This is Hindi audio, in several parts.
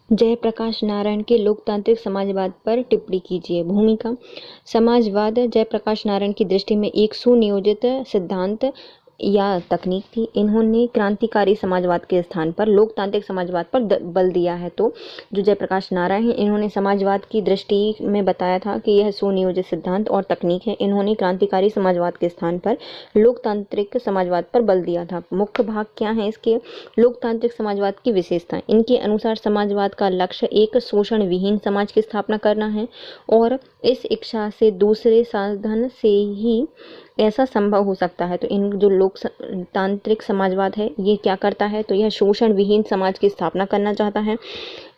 जयप्रकाश नारायण के लोकतांत्रिक समाजवाद पर टिप्पणी कीजिए। भूमिका: समाजवाद जयप्रकाश नारायण की दृष्टि में एक सुनियोजित सिद्धांत या तकनीक थी। इन्होंने क्रांतिकारी समाजवाद के स्थान पर लोकतांत्रिक समाजवाद पर बल दिया है। तो जो जयप्रकाश नारायण हैं, इन्होंने समाजवाद की दृष्टि में बताया था कि यह सुनियोजित सिद्धांत और तकनीक है। इन्होंने क्रांतिकारी समाजवाद के स्थान पर लोकतांत्रिक समाजवाद पर बल दिया था। मुख्य भाग क्या है इसके? लोकतांत्रिक समाजवाद की विशेषताएं। इनके अनुसार समाजवाद का लक्ष्य एक शोषण विहीन समाज की स्थापना करना है और इस इच्छा से दूसरे साधन से ही ऐसा संभव हो सकता है। तो इन जो लोकतांत्रिक समाजवाद है, ये क्या करता है? तो यह शोषण विहीन समाज की स्थापना करना चाहता है।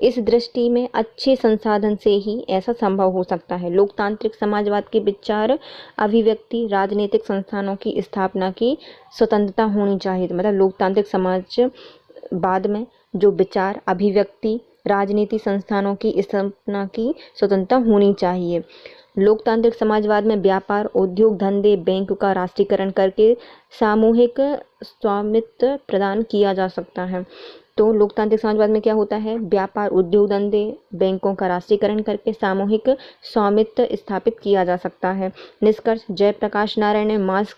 इस दृष्टि में अच्छे संसाधन से ही ऐसा संभव हो सकता है। लोकतांत्रिक समाजवाद के विचार अभिव्यक्ति राजनीतिक संस्थानों की स्थापना की स्वतंत्रता होनी चाहिए। मतलब लोकतांत्रिक समाजवाद में जो विचार अभिव्यक्ति राजनीति संस्थानों की स्थापना की स्वतंत्रता होनी चाहिए। लोकतांत्रिक समाजवाद में व्यापार उद्योग धंधे बैंक का राष्ट्रीयकरण करके सामूहिक स्वामित्व प्रदान किया जा सकता है। तो लोकतांत्रिक समाजवाद में क्या होता है? व्यापार उद्योग धंधे बैंकों का राष्ट्रीयकरण करके सामूहिक स्वामित्व स्थापित किया जा सकता है। निष्कर्ष: जयप्रकाश नारायण ने मार्क्स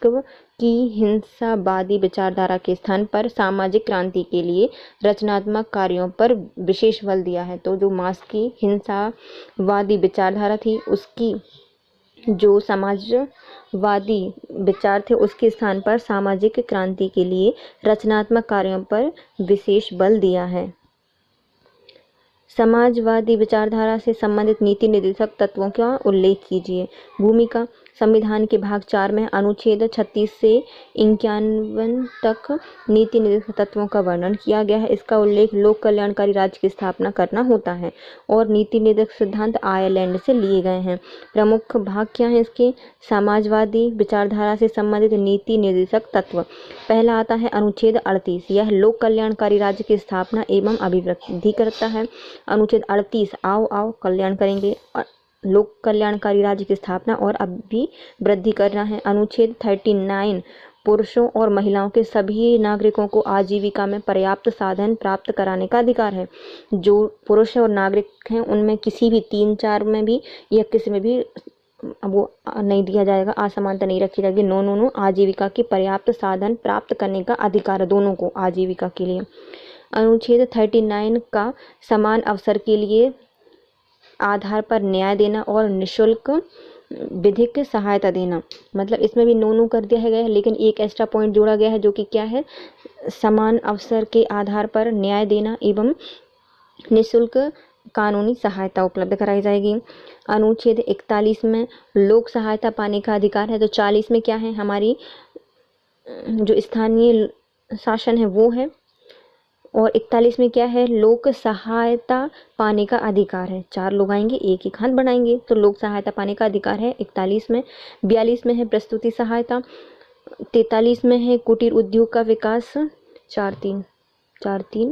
की हिंसावादी विचारधारा के स्थान पर सामाजिक क्रांति के लिए रचनात्मक कार्यों पर विशेष बल दिया है। तो जो मार्क्स की हिंसावादी विचारधारा थी, उसकी जो समाजवादी विचार थे, उसके स्थान पर सामाजिक क्रांति के लिए रचनात्मक कार्यों पर विशेष बल दिया है। समाजवादी विचारधारा से संबंधित नीति निर्देशक तत्वों का उल्लेख कीजिए। भूमिका: संविधान के भाग 4 में अनुच्छेद 36 से 51 तक नीति निर्देशक तत्वों का वर्णन किया गया है। इसका उल्लेख लोक कल्याणकारी राज्य की स्थापना करना होता है और नीति निर्देशक सिद्धांत आयरलैंड से लिए गए हैं। प्रमुख भाग क्या है इसके? समाजवादी विचारधारा से संबंधित नीति निर्देशक तत्व। पहला आता है अनुच्छेद 38। यह लोक कल्याणकारी राज्य की स्थापना एवं अभिवृद्धि करता है। अनुच्छेद 38 आओ कल्याण करेंगे, लोक कल्याणकारी राज्य की स्थापना और अभिवृद्धि करना है। अनुच्छेद 39 पुरुषों और महिलाओं के सभी नागरिकों को आजीविका में पर्याप्त साधन प्राप्त कराने का अधिकार है। जो पुरुष और नागरिक हैं, उनमें किसी भी 3-4 में भी या किसी में भी वो नहीं दिया जाएगा, असमानता नहीं रखी जाएगी। नो आजीविका के पर्याप्त साधन प्राप्त करने का अधिकार है दोनों को आजीविका के लिए। अनुच्छेद 39 का समान अवसर के लिए आधार पर न्याय देना और निःशुल्क विधिक सहायता देना। मतलब इसमें भी नो कर दिया गया है, लेकिन एक एक्स्ट्रा पॉइंट जोड़ा गया है जो कि क्या है? समान अवसर के आधार पर न्याय देना एवं निःशुल्क कानूनी सहायता उपलब्ध कराई जाएगी। अनुच्छेद 41 में लोक सहायता पाने का अधिकार है। तो 40 में क्या है? हमारी जो स्थानीय शासन है वो है, और 41 में क्या है? लोक सहायता पाने का अधिकार है। 4 लोग आएंगे, एक ही हाथ बढ़ाएंगे, तो लोक सहायता पाने का अधिकार है 41 में। 42 में है प्रस्तुति सहायता। 43 में है कुटीर उद्योग का विकास। 4-3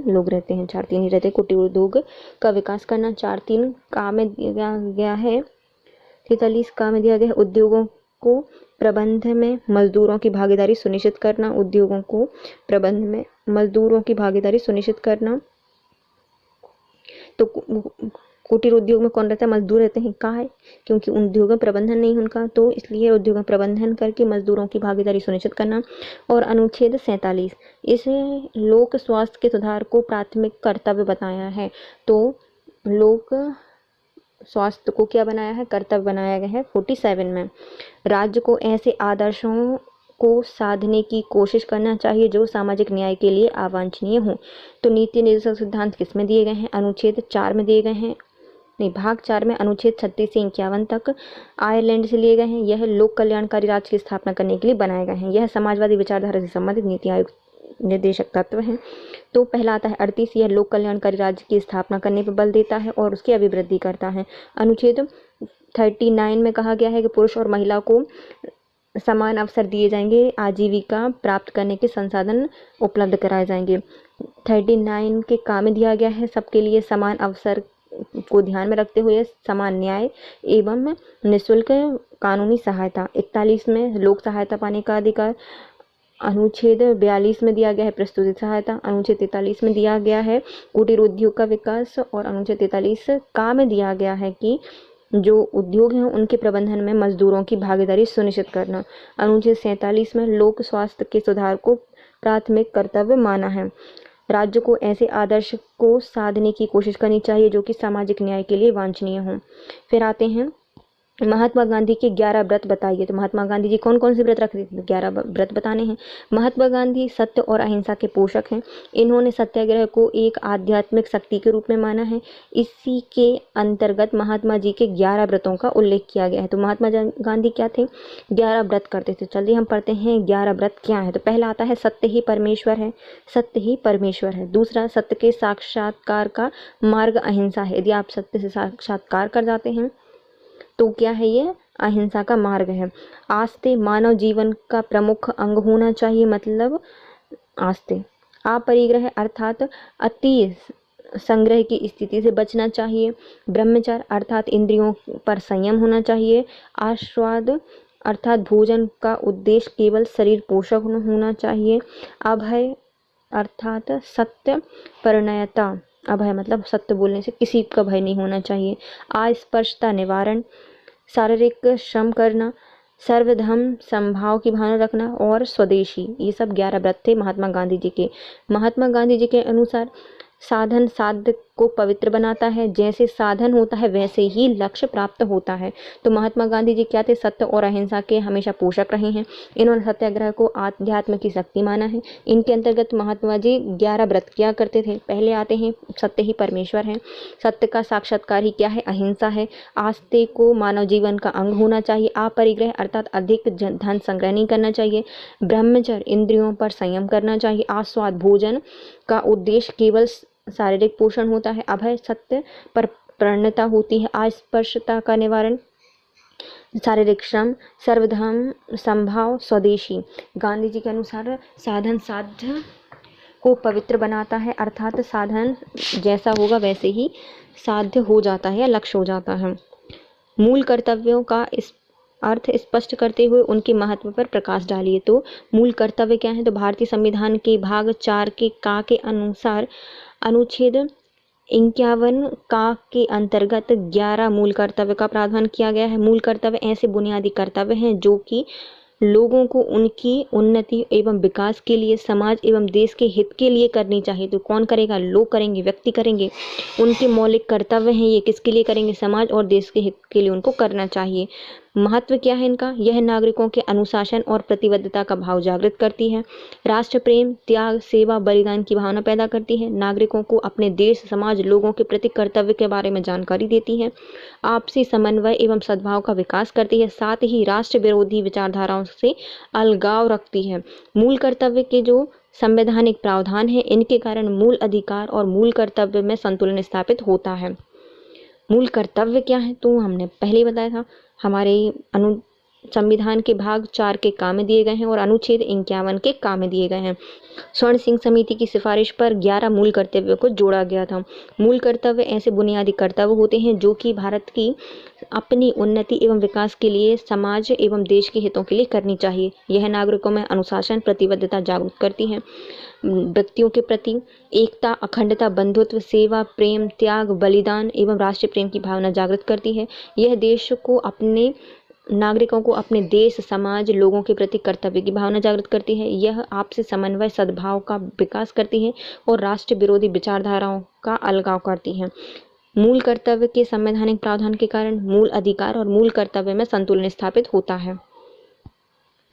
लोग रहते हैं, 4-3 ही रहते, कुटीर उद्योग का विकास करना। 4-3 का में दिया गया है। 43 का में दिया गया है उद्योगों को प्रबंध में मजदूरों की भागीदारी सुनिश्चित करना। उद्योगों को प्रबंध में मजदूरों की भागीदारी सुनिश्चित करना। तो कुटीर उद्योग में कौन रहता है? मजदूर रहते हैं। कहाँ है? क्योंकि उद्योग में प्रबंधन नहीं उनका, तो इसलिए उद्योग में प्रबंधन करके मजदूरों की भागीदारी सुनिश्चित करना। और अनुच्छेद 47 इस लोक स्वास्थ्य के सुधार को प्राथमिक कर्तव्य बताया है। तो लोक स्वास्थ्य को क्या बनाया है? कर्तव्य बनाया गया है 47 में। राज्य को ऐसे आदर्शों को साधने की कोशिश करना चाहिए जो सामाजिक न्याय के लिए अवांछनीय हो। तो नीति निर्देशक सिद्धांत किसमें दिए गए हैं? अनुच्छेद 4 में दिए गए हैं, नहीं, भाग 4 में अनुच्छेद 36 से 51 तक आयरलैंड से लिए गए हैं। यह लोक कल्याणकारी राज्य की स्थापना करने के लिए बनाए गए हैं। यह समाजवादी विचारधारा से संबंधित नीति आयोग निर्देशक तत्व हैं। तो पहला आता है 38। यह लोक कल्याणकारी राज्य की स्थापना करने पर बल देता है और उसकी अभिवृद्धि करता है। अनुच्छेद 39 में कहा गया है कि पुरुष और महिला को समान अवसर दिए जाएंगे, आजीविका प्राप्त करने के संसाधन उपलब्ध कराए जाएंगे। 39 के काम में दिया गया है सबके लिए समान अवसर को ध्यान में रखते हुए समान न्याय एवं निःशुल्क कानूनी सहायता। 41 में लोक सहायता पाने का अधिकार अनुच्छेद 42 में दिया गया है प्रस्तुति सहायता, अनुच्छेद 43 में दिया गया है कुटीर उद्योग का विकास, और अनुच्छेद 43 का में दिया गया है कि जो उद्योग हैं उनके प्रबंधन में मजदूरों की भागीदारी सुनिश्चित करना। अनुच्छेद 47 में लोक स्वास्थ्य के सुधार को प्राथमिक कर्तव्य माना है। राज्य को ऐसे आदर्श को साधने की कोशिश करनी चाहिए जो कि सामाजिक न्याय के लिए वांछनीय हों। फिर आते हैं महात्मा गांधी के 11 व्रत बताइए। तो महात्मा गांधी जी कौन कौन से व्रत रखते थे? 11 व्रत बताने हैं। महात्मा गांधी सत्य और अहिंसा के पोषक हैं। इन्होंने सत्याग्रह को एक आध्यात्मिक शक्ति के रूप में माना है। इसी के अंतर्गत महात्मा जी के 11 व्रतों का उल्लेख किया गया है। तो महात्मा गांधी क्या थे? 11 व्रत करते थे। चलिए हम पढ़ते हैं 11 व्रत क्या है। तो पहला आता है सत्य ही परमेश्वर है, सत्य ही परमेश्वर है। दूसरा, सत्य के साक्षात्कार का मार्ग अहिंसा है। यदि आप सत्य से साक्षात्कार कर जाते हैं तो क्या है? ये अहिंसा का मार्ग है। आस्ते मानव जीवन का प्रमुख अंग होना चाहिए, मतलब आस्ते। अपरिग्रह अर्थात अति संग्रह की स्थिति से बचना चाहिए। ब्रह्मचर्य अर्थात इंद्रियों पर संयम होना चाहिए। आस्वाद अर्थात भोजन का उद्देश्य केवल शरीर पोषक होना चाहिए। अभय अर्थात सत्य परिणयता, अभय मतलब सत्य बोलने से किसी का भय नहीं होना चाहिए। अस्पृश्यता निवारण, शारीरिक श्रम करना, सर्वधर्म समभाव की भावना रखना और स्वदेशी, ये सब 11 व्रत थे महात्मा गांधी जी के। महात्मा गांधी जी के अनुसार साधन साध्य को पवित्र बनाता है। जैसे साधन होता है वैसे ही लक्ष्य प्राप्त होता है। तो महात्मा गांधी जी क्या थे? सत्य और अहिंसा के हमेशा पोषक रहे हैं। इन्होंने सत्याग्रह को आध्यात्म की शक्ति माना है। इनके अंतर्गत महात्मा जी 11 व्रत किया करते थे। पहले आते हैं सत्य ही परमेश्वर है। सत्य का साक्षात्कार ही क्या है? अहिंसा है। आस्ते को मानव जीवन का अंग होना चाहिए। अपरिग्रह अर्थात अधिक धन संग्रह नहीं करना चाहिए। ब्रह्मचर्य इंद्रियों पर संयम करना चाहिए। आस्वाद भोजन का उद्देश्य केवल शारीरिक पोषण होता है। अभय सत्य पर प्रणता होती है। अस्पृश्यता का निवारण, शारीरिक श्रम, सर्वधर्म समभाव, स्वदेशी। गांधी जी के अनुसार साधन साध्य को पवित्र बनाता है, अर्थात साधन जैसा होगा वैसे ही साध्य हो जाता है या लक्ष्य हो जाता है। मूल कर्तव्यों का इस अर्थ स्पष्ट करते हुए उनके महत्व पर प्रकाश डालिए। तो मूल कर्तव्य क्या है? तो भारतीय संविधान के भाग 4 के का के अनुसार अनुच्छेद 51 का के अंतर्गत 11 मूल कर्तव्य का प्रावधान किया गया है। मूल कर्तव्य ऐसे बुनियादी कर्तव्य हैं जो कि लोगों को उनकी उन्नति एवं विकास के लिए, समाज एवं देश के हित के लिए करनी चाहिए। तो कौन करेगा? लोग करेंगे, व्यक्ति करेंगे। उनके मौलिक कर्तव्य हैं, ये किसके लिए करेंगे? समाज और देश के हित के लिए उनको करना चाहिए। महत्व क्या है इनका? यह नागरिकों के अनुशासन और प्रतिबद्धता का भाव जागृत करती है। राष्ट्र प्रेम, त्याग, सेवा, बलिदान की भावना पैदा करती है। नागरिकों को अपने देश, समाज, लोगों के प्रति कर्तव्य के बारे में जानकारी देती है। आपसी समन्वय एवं सद्भाव का विकास करती है। साथ ही राष्ट्र विरोधी विचारधाराओं से अलगाव रखती है। मूल कर्तव्य के जो संवैधानिक प्रावधान है, इनके कारण मूल अधिकार और मूल कर्तव्य में संतुलन स्थापित होता है। मूल कर्तव्य क्या है? तो हमने पहले ही बताया था, हमारे संविधान के भाग 4 के का में दिए गए हैं और अनुच्छेद 51 के का में दिए गए हैं। स्वर्ण सिंह समिति की सिफारिश पर 11 मूल कर्तव्यों को जोड़ा गया था। मूल कर्तव्य ऐसे बुनियादी कर्तव्य होते हैं जो कि भारत की अपनी उन्नति एवं विकास के लिए, समाज एवं देश के हितों के लिए करनी चाहिए। यह नागरिकों में अनुशासन, प्रतिबद्धता जागरूक करती है। व्यक्तियों के प्रति एकता, अखंडता, बंधुत्व, सेवा, प्रेम, त्याग, बलिदान एवं राष्ट्रीय प्रेम की भावना जागृत करती है। यह देश को, अपने नागरिकों को अपने देश, समाज, लोगों के प्रति कर्तव्य की भावना जागृत करती है। यह आपसी समन्वय, सद्भाव का विकास करती है और राष्ट्र विरोधी विचारधाराओं का अलगाव करती है। मूल कर्तव्य के संवैधानिक प्रावधान के कारण मूल अधिकार और मूल कर्तव्य में संतुलन स्थापित होता है।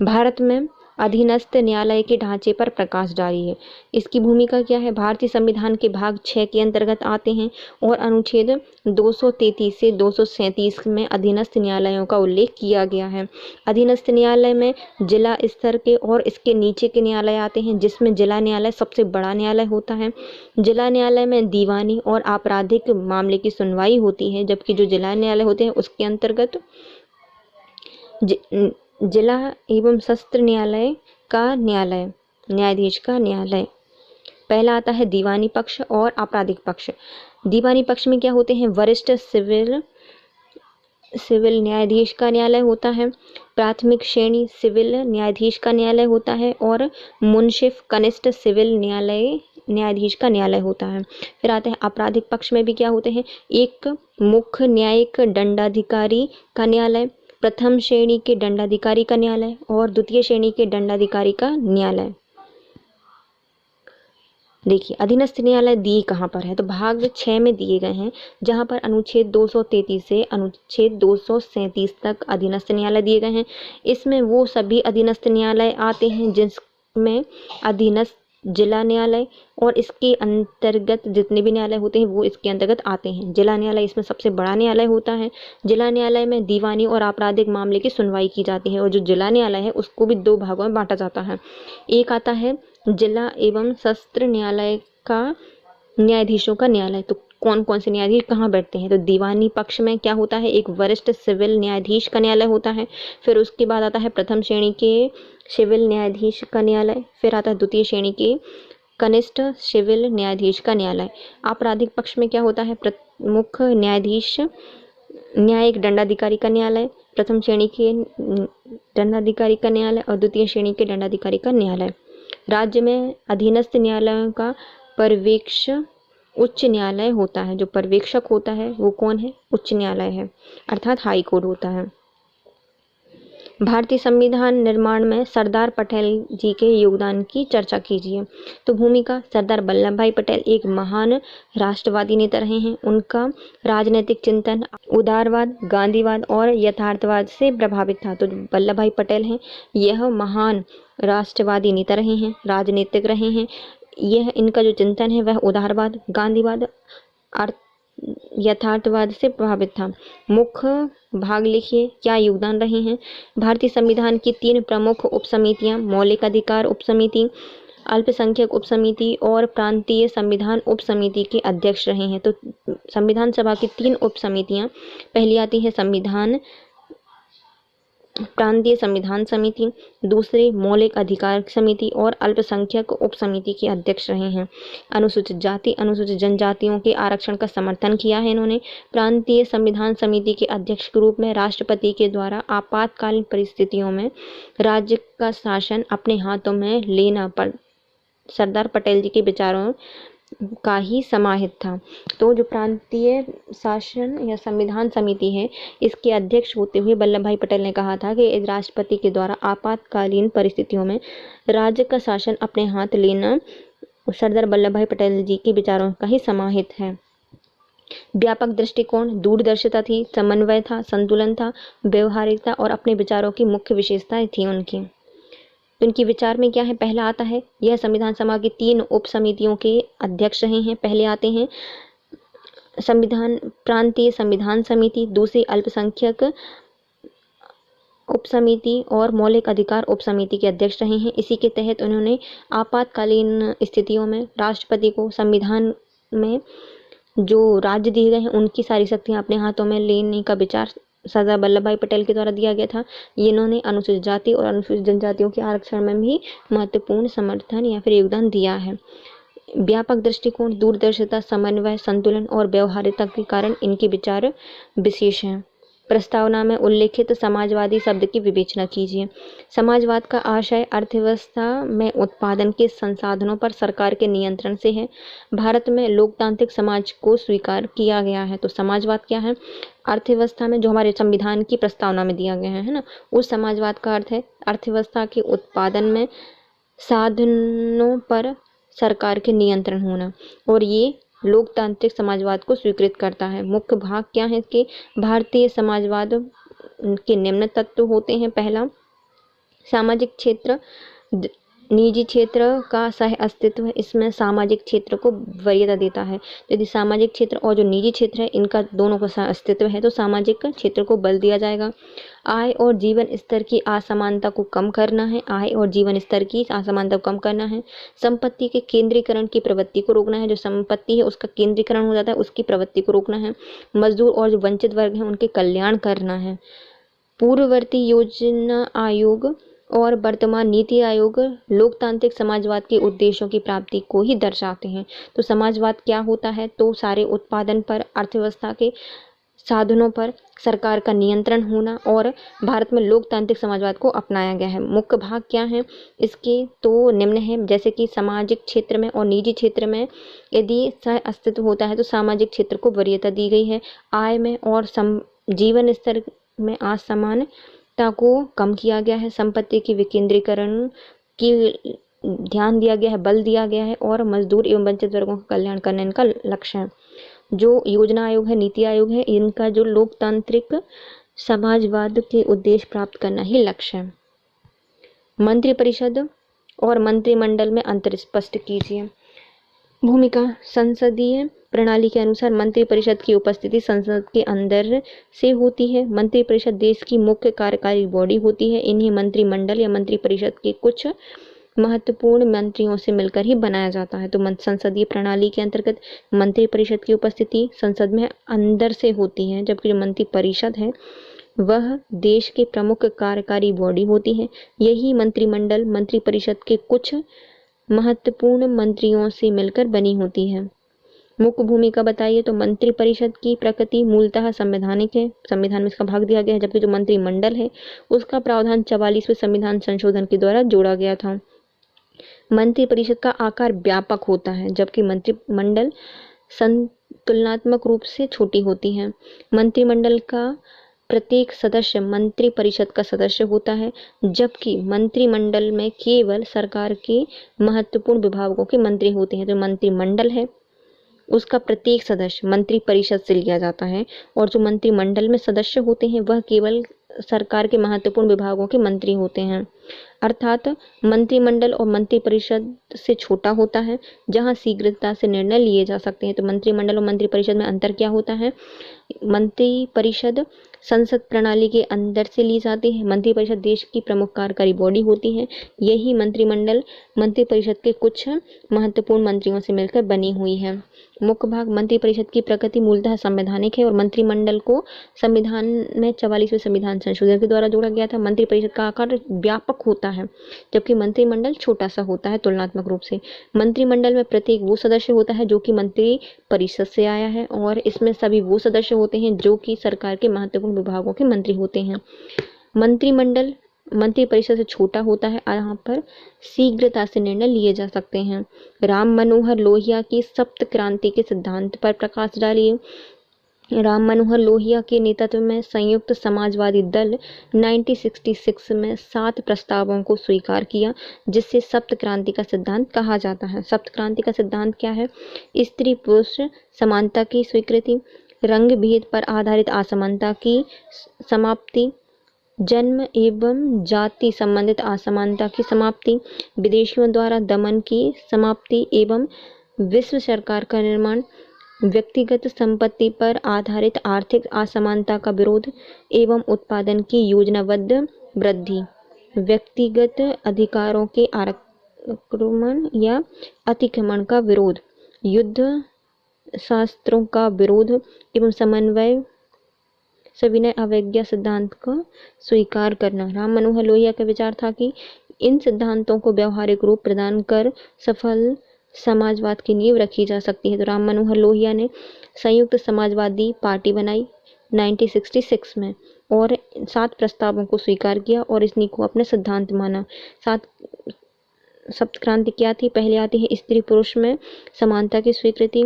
भारत में अधीनस्थ न्यायालय के ढांचे पर प्रकाश डालिए। इसकी भूमिका क्या है? भारतीय संविधान के भाग 6 के अंतर्गत आते हैं और अनुच्छेद 233 से 237 में अधीनस्थ न्यायालयों का उल्लेख किया गया है। अधीनस्थ न्यायालय में जिला स्तर के और इसके नीचे के न्यायालय आते हैं, जिसमें जिला न्यायालय सबसे बड़ा न्यायालय होता है। जिला न्यायालय में दीवानी और आपराधिक मामले की सुनवाई होती है, जबकि जो जिला न्यायालय होते हैं उसके अंतर्गत जिला एवं सत्र न्यायालय का न्यायालय, न्यायाधीश का न्यायालय। पहला आता है दीवानी पक्ष और आपराधिक पक्ष। दीवानी पक्ष में क्या होते हैं? वरिष्ठ सिविल न्यायाधीश का न्यायालय होता है। प्राथमिक श्रेणी सिविल न्यायाधीश का न्यायालय होता है और मुंशिफ कनिष्ठ सिविल न्यायाधीश का न्यायालय होता है। फिर आते हैं आपराधिक पक्ष में भी क्या होते हैं, एक मुख्य न्यायिक दंडाधिकारी का न्यायालय, प्रथम श्रेणी के दंडाधिकारी का न्यायालय और द्वितीय श्रेणी के दंडाधिकारी का न्यायालय। देखिए अधीनस्थ न्यायालय दिए कहाँ पर है, तो भाग 6 में दिए गए हैं, जहाँ पर अनुच्छेद 233 से अनुच्छेद 237 तक अधीनस्थ न्यायालय दिए गए हैं। इसमें वो सभी अधीनस्थ न्यायालय आते हैं जिसमें अधीनस्थ जिला न्यायालय और इसके अंतर्गत जितने भी न्यायालय होते हैं वो इसके अंतर्गत आते हैं। जिला न्यायालय इसमें सबसे बड़ा न्यायालय होता है। जिला न्यायालय में दीवानी और आपराधिक मामले की सुनवाई की जाती है और जो जिला न्यायालय है उसको भी 2 भागों में बांटा जाता है। एक आता है जिला एवं सत्र न्यायालय का न्यायाधीशों का न्यायालय। तो कौन कौन से न्यायाधीश कहाँ बैठते हैं, तो दीवानी पक्ष में क्या होता है, एक वरिष्ठ सिविल न्यायाधीश का न्यायालय होता है। फिर उसके बाद आता है प्रथम श्रेणी के सिविल न्यायाधीश का न्यायालय। फिर आता है द्वितीय श्रेणी के कनिष्ठ सिविल न्यायाधीश का न्यायालय। आपराधिक पक्ष में क्या होता है, प्रमुख न्यायाधीश न्यायिक दंडाधिकारी का न्यायालय, प्रथम श्रेणी के दंडाधिकारी का न्यायालय और द्वितीय श्रेणी के दंडाधिकारी का न्यायालय। राज्य में अधीनस्थ न्यायालयों का पर्यवेक्षक उच्च न्यायालय होता है। जो पर्यवेक्षक होता है वो कौन है, उच्च न्यायालय है, अर्थात हाई कोर्ट होता है। भारतीय संविधान निर्माण में सरदार पटेल जी के योगदान की चर्चा कीजिए। तो भूमिका, सरदार वल्लभ भाई पटेल एक महान राष्ट्रवादी नेता रहे हैं। उनका राजनीतिक चिंतन उदारवाद, गांधीवाद और यथार्थवाद से प्रभावित था। तो वल्लभ भाई पटेल हैं यह महान राष्ट्रवादी नेता रहे हैं, राजनीतिक रहे हैं। यह इनका जो चिंतन है वह उदारवाद, गांधीवाद, यथार्थवाद से प्रभावित था। मुख्य भाग लिखिए, क्या योगदान रहे हैं। भारतीय संविधान की 3 प्रमुख उपसमितियां, मौलिक अधिकार उपसमिति, अल्पसंख्यक उपसमिति और प्रांतीय संविधान उपसमिति के अध्यक्ष रहे हैं। तो संविधान सभा की 3 उपसमितियां, पहली आती है प्रांतीय संविधान समिति, दूसरी मौलिक अधिकार समिति और अल्पसंख्यक उपसमिति के अध्यक्ष रहे हैं। अनुसूचित जाति, अनुसूचित जनजातियों के आरक्षण का समर्थन किया है इन्होंने। प्रांतीय संविधान समिति के अध्यक्ष के रूप में राष्ट्रपति के द्वारा आपातकालीन परिस्थितियों में राज्य का शासन अपने हाथों में लेना पर सरदार पटेल जी के विचारों का ही समाहित था। तो जो प्रांतीय शासन या संविधान समिति है इसके अध्यक्ष होते हुए वल्लभ भाई पटेल ने कहा था कि राष्ट्रपति के द्वारा आपातकालीन परिस्थितियों में राज्य का शासन अपने हाथ लेना सरदार वल्लभ भाई पटेल जी के विचारों का ही समाहित है। व्यापक दृष्टिकोण, दूरदर्शिता थी, समन्वय था, संतुलन था, व्यवहारिकता और अपने विचारों की मुख्य विशेषताएं थी उनकी। तो इनके विचार में क्या है, पहला आता है यह संविधान सभा की 3 उप समितियों के अध्यक्ष रहे हैं। पहले आते हैं प्रांतीय संविधान समिति, दूसरी अल्पसंख्यक उप समिति और मौलिक अधिकार उप समिति के अध्यक्ष रहे हैं। इसी के तहत उन्होंने आपातकालीन स्थितियों में राष्ट्रपति को संविधान में जो राज्य दिए गए हैं उनकी सारी शक्तियां अपने हाथों में लेने का विचार सरदार वल्लभ भाई पटेल के द्वारा दिया गया था। इन्होंने अनुसूचित जाति और अनुसूचित जनजातियों के आरक्षण में भी महत्वपूर्ण समर्थन या फिर योगदान दिया है। व्यापक दृष्टिकोण, दूरदर्शिता, समन्वय, संतुलन और व्यवहारिकता के कारण इनके विचार विशेष हैं। प्रस्तावना में उल्लेखित समाजवादी शब्द की विवेचना कीजिए। समाजवाद का आशय अर्थव्यवस्था में उत्पादन के संसाधनों पर सरकार के नियंत्रण से है। भारत में लोकतांत्रिक समाज को स्वीकार किया गया है। तो समाजवाद क्या है, अर्थव्यवस्था में जो हमारे संविधान की प्रस्तावना में दिया गया है ना, उस समाजवाद का अर्थ है अर्थव्यवस्था के उत्पादन में साधनों पर सरकार के नियंत्रण होना, और ये लोकतांत्रिक समाजवाद को स्वीकृत करता है। मुख्य भाग क्या है कि भारतीय समाजवाद के निम्न तत्व होते हैं। पहला, सामाजिक क्षेत्र, निजी क्षेत्र का सह अस्तित्व, इसमें सामाजिक क्षेत्र को वरीयता देता है। यदि सामाजिक क्षेत्र और जो निजी क्षेत्र है इनका दोनों का सह अस्तित्व है तो सामाजिक क्षेत्र को बल दिया जाएगा। आय और जीवन स्तर की असमानता को कम करना है, आय और जीवन स्तर की असमानता को कम करना है। संपत्ति के केंद्रीकरण की प्रवृत्ति को रोकना है, जो संपत्ति है उसका केंद्रीकरण हो जाता है उसकी प्रवृत्ति को रोकना है। मजदूर और जो वंचित वर्ग हैं उनके कल्याण करना है। पूर्ववर्ती योजना आयोग और वर्तमान नीति आयोग लोकतांत्रिक समाजवाद के उद्देश्यों की प्राप्ति को ही दर्शाते हैं। तो समाजवाद क्या होता है, तो सारे उत्पादन पर, अर्थव्यवस्था के साधनों पर सरकार का नियंत्रण होना और भारत में लोकतांत्रिक समाजवाद को अपनाया गया है। मुख्य भाग क्या है इसके, तो निम्न है, जैसे कि सामाजिक क्षेत्र में और निजी क्षेत्र में यदि सह अस्तित्व होता है तो सामाजिक क्षेत्र को वरीयता दी गई है। आय में और जीवन स्तर में असमानता को कम किया गया है। संपत्ति की विकेंद्रीकरण की ध्यान दिया गया है, बल दिया गया है और मजदूर एवं वंचित वर्गों का कल्याण करना इनका लक्ष्य है। जो योजना आयोग है, नीति आयोग है, इनका जो लोकतांत्रिक समाजवाद के उद्देश्य प्राप्त करना ही लक्ष्य है। मंत्रिपरिषद और मंत्रिमंडल में अंतर स्पष्ट कीजिए। भूमिका, संसदीय प्रणाली के अनुसार मंत्रिपरिषद की उपस्थिति संसद के अंदर से होती है। मंत्रिपरिषद देश की मुख्य कार्यकारी बॉडी होती है। इन्हें मंत्रिमंडल या मंत्रिपरिषद के कुछ महत्वपूर्ण मंत्रियों से मिलकर ही बनाया जाता है। तो संसदीय प्रणाली के अंतर्गत मंत्रिपरिषद की उपस्थिति संसद में अंदर से होती है, जबकि जो मंत्रिपरिषद है वह देश के प्रमुख कार्यकारी बॉडी होती है। यही मंत्रिमंडल मंत्रिपरिषद के कुछ महत्वपूर्ण मंत्रियों से मिलकर बनी होती है। मुख्य भूमिका बताइए। तो मंत्रिपरिषद की प्रकृति मूलतः संवैधानिक है, संविधान में इसका भाग दिया गया है, जबकि जो मंत्रिमंडल है उसका प्रावधान 44वें संविधान संशोधन के द्वारा जोड़ा गया था। मंत्रिपरिषद का आकार व्यापक होता है, जबकि मंत्रिमंडल तुलनात्मक रूप से छोटी होती है। मंत्रिमंडल का प्रत्येक सदस्य मंत्रिपरिषद का सदस्य होता है, जबकि मंत्रिमंडल में केवल सरकार के महत्वपूर्ण विभागों के मंत्री होते हैं। जो मंत्रिमंडल है उसका प्रत्येक सदस्य मंत्रिपरिषद से लिया जाता है और जो मंत्रिमंडल में सदस्य होते हैं वह केवल सरकार के महत्वपूर्ण विभागों के मंत्री होते हैं। अर्थात मंत्रिमंडल और मंत्रिपरिषद से छोटा होता है, जहां शीघ्रता से निर्णय लिए जा सकते हैं। तो मंत्रिमंडल और मंत्रिपरिषद में अंतर क्या होता है? मंत्रिपरिषद संसद प्रणाली के अंदर से ली जाती है। मंत्रिपरिषद देश की प्रमुख कार्यकारी बॉडी होती है। यही मंत्रिमंडल मंत्रिपरिषद के कुछ महत्वपूर्ण मंत्रियों से मिलकर बनी हुई है। मुख्य भाग, मंत्रिपरिषद की प्रकृति मूलतः संवैधानिक है और मंत्रिमंडल को संविधान में 44वें संविधान संशोधन के द्वारा जोड़ा गया था। मंत्रिपरिषद का आकार व्यापक होता है, जबकि मंत्रिमंडल छोटा सा होता है तुलनात्मक रूप से। मंत्रिमंडल में प्रत्येक वो सदस्य होता है जो कि मंत्रिपरिषद से आया है और इसमें सभी वो सदस्य होते हैं जो कि सरकार के महत्वपूर्ण विभागों के मंत्री होते हैं। मंत्रिमंडल मंत्रिपरिषद से छोटा होता है, यहाँ पर शीघ्रता से निर्णय लिए जा सकते हैं। राम मनोहर लोहिया की सप्त क्रांति के सिद्धांत पर प्रकाश डालिए। राम मनोहर लोहिया के नेतृत्व में संयुक्त समाजवादी दल 1966 में 7 प्रस्तावों को स्वीकार किया, जिससे सप्त क्रांति का सिद्धांत कहा जाता है। सप्त क्रांति का सिद्धांत क्या है? स्त्री पुरुष समानता की स्वीकृति, रंग भेद पर आधारित असमानता की समाप्ति, जन्म एवं जाति संबंधित असमानता की समाप्ति, विदेशियों द्वारा दमन की समाप्ति एवं विश्व सरकार का निर्माण, व्यक्तिगत संपत्ति पर आधारित आर्थिक असमानता का विरोध एवं उत्पादन की योजनाबद्ध वृद्धि, व्यक्तिगत अधिकारों के आक्रमण या अतिक्रमण का विरोध, युद्ध शास्त्रों का विरोध एवं समन्वय सविनय अवज्ञा सिद्धांत का स्वीकार करना। राम मनोहर लोहिया का विचार था कि इन सिद्धांतों को व्यवहारिक रूप प्रदान कर सफल समाजवाद की नींव रखी जा सकती है। तो राम मनोहर लोहिया ने संयुक्त समाजवादी पार्टी बनाई 1966 में और 7 प्रस्तावों को स्वीकार किया और इन्हीं को अपना सिद्धांत माना। सप्त क्रांति क्या थी? पहले आती है स्त्री पुरुष में समानता की स्वीकृति,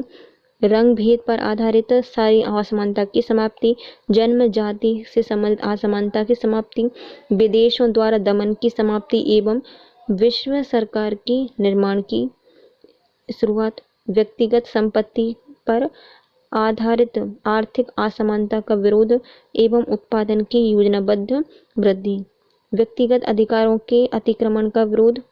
रंग भेद पर आधारित सारी असमानता की समाप्ति, जन्म जाति से संबंधित असमानता की समाप्ति, विदेशों द्वारा दमन की समाप्ति एवं विश्व सरकार की निर्माण की शुरुआत, व्यक्तिगत संपत्ति पर आधारित आर्थिक असमानता का विरोध एवं उत्पादन की योजनाबद्ध वृद्धि, व्यक्तिगत अधिकारों के अतिक्रमण का विरोध,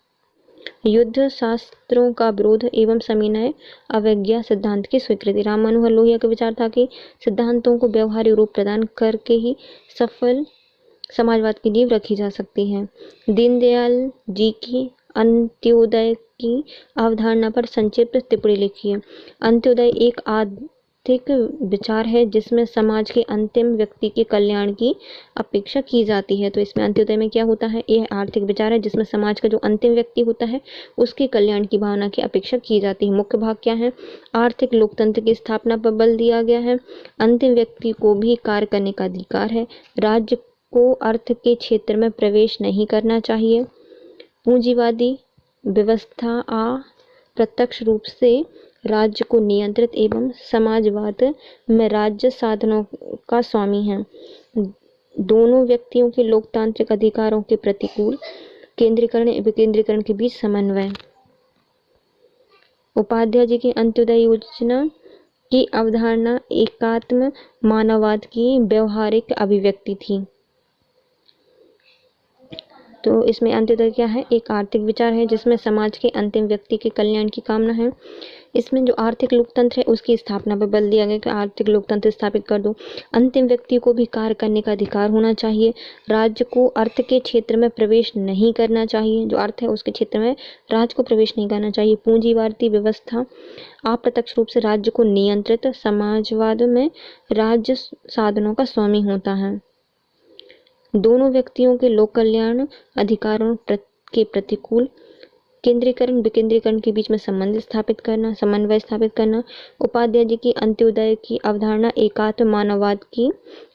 युद्ध शास्त्रों का विरोध एवं सविनय अवज्ञा सिद्धांत की स्वीकृति। राम मनोहर लोहिया का विचार था कि सिद्धांतों को व्यवहारिक रूप प्रदान करके ही सफल समाजवाद की नींव रखी जा सकती है। दीनदयाल जी की अंत्योदय की अवधारणा पर संक्षिप्त टिप्पणी लिखिए। अंत्योदय एक आर्थिक विचार है जिसमें समाज के अंतिम व्यक्ति के कल्याण की अपेक्षा की जाती है। तो इसमें अंत्योदय में क्या होता है, यह आर्थिक विचार है जिसमें समाज का जो अंतिम व्यक्ति होता है उसके कल्याण की भावना की अपेक्षा की जाती है। मुख्य भाग क्या है, आर्थिक लोकतंत्र की स्थापना पर बल दिया गया है। अंतिम व्यक्ति को भी कार्य करने का अधिकार है। राज्य को अर्थ के क्षेत्र में प्रवेश नहीं करना चाहिए। पूंजीवादी व्यवस्था अप्रत्यक्ष रूप से राज्य को नियंत्रित एवं समाजवाद में राज्य साधनों का स्वामी है। दोनों व्यक्तियों के लोकतांत्रिक अधिकारों के प्रतिकूल केंद्रीकरण एवं विकेंद्रीकरण के बीच समन्वय। उपाध्याय जी की अंत्योदय योजना की अवधारणा एकात्म मानववाद की व्यवहारिक अभिव्यक्ति थी। तो इसमें अंत्योदय क्या है, एक आर्थिक विचार है जिसमें समाज के अंतिम व्यक्ति के कल्याण की कामना है। इसमें जो आर्थिक लोकतंत्र है उसकी स्थापना पर बल दिया गया कि आर्थिक लोकतंत्र स्थापित कर दो। अंतिम व्यक्ति को भी कार्य करने का अधिकार होना चाहिए। राज्य को अर्थ के क्षेत्र में प्रवेश नहीं करना चाहिए, जो अर्थ है उसके क्षेत्र में राज्य को प्रवेश नहीं करना चाहिए। पूंजीवादी व्यवस्था अप्रत्यक्ष रूप से राज्य को नियंत्रित, समाजवाद में राज्य साधनों का स्वामी होता है। दोनों व्यक्तियों के लोक कल्याण अधिकारों के प्रतिकूल केंद्रीकरण विकेंद्रीकरण के बीच में समन्वय स्थापित करना। उपाध्याय जी की अंत्योदय की अवधारणा एकात्म मानववाद की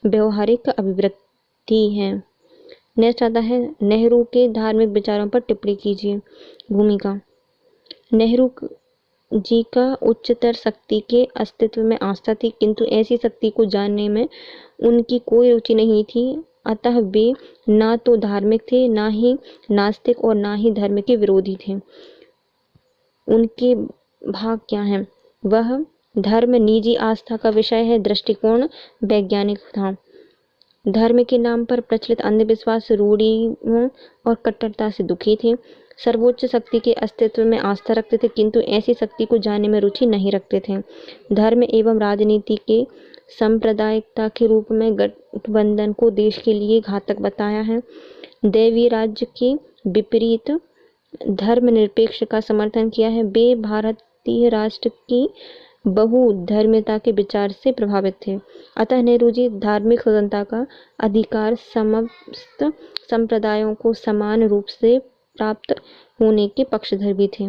व्यवहारिक अभिव्यक्ति है। नेक्स्ट आता है नेहरू के धार्मिक विचारों पर टिप्पणी कीजिए। भूमिका, नेहरू जी का उच्चतर शक्ति के अस्तित्व में आस्था थी, किंतु ऐसी शक्ति को जानने में उनकी कोई रुचि नहीं थी। अतः वे ना तो धार्मिक थे, ना ही नास्तिक और ना ही धर्म के विरोधी थे। उनके भाग क्या हैं, वह धर्म निजी आस्था का विषय है, दृष्टिकोण वैज्ञानिक था। धर्म के नाम पर प्रचलित अंधविश्वास, रूढ़ियों और कट्टरता से दुखी थे। सर्वोच्च शक्ति के अस्तित्व में आस्था रखते थे, किंतु ऐसी शक्ति को जानने में रुचि नहीं रखते थे। धर्म एवं राजनीति के सांप्रदायिकता के रूप में गठबंधन को देश के लिए घातक बताया है। दैवीय राज्य के विपरीत धर्मनिरपेक्ष का समर्थन किया है। वे भारतीय राष्ट्र की बहुधर्मिता के विचार से प्रभावित थे। अतः नेहरू जी धार्मिक स्वतंत्रता का अधिकार समस्त संप्रदायों को समान रूप से प्राप्त होने के पक्षधर भी थे।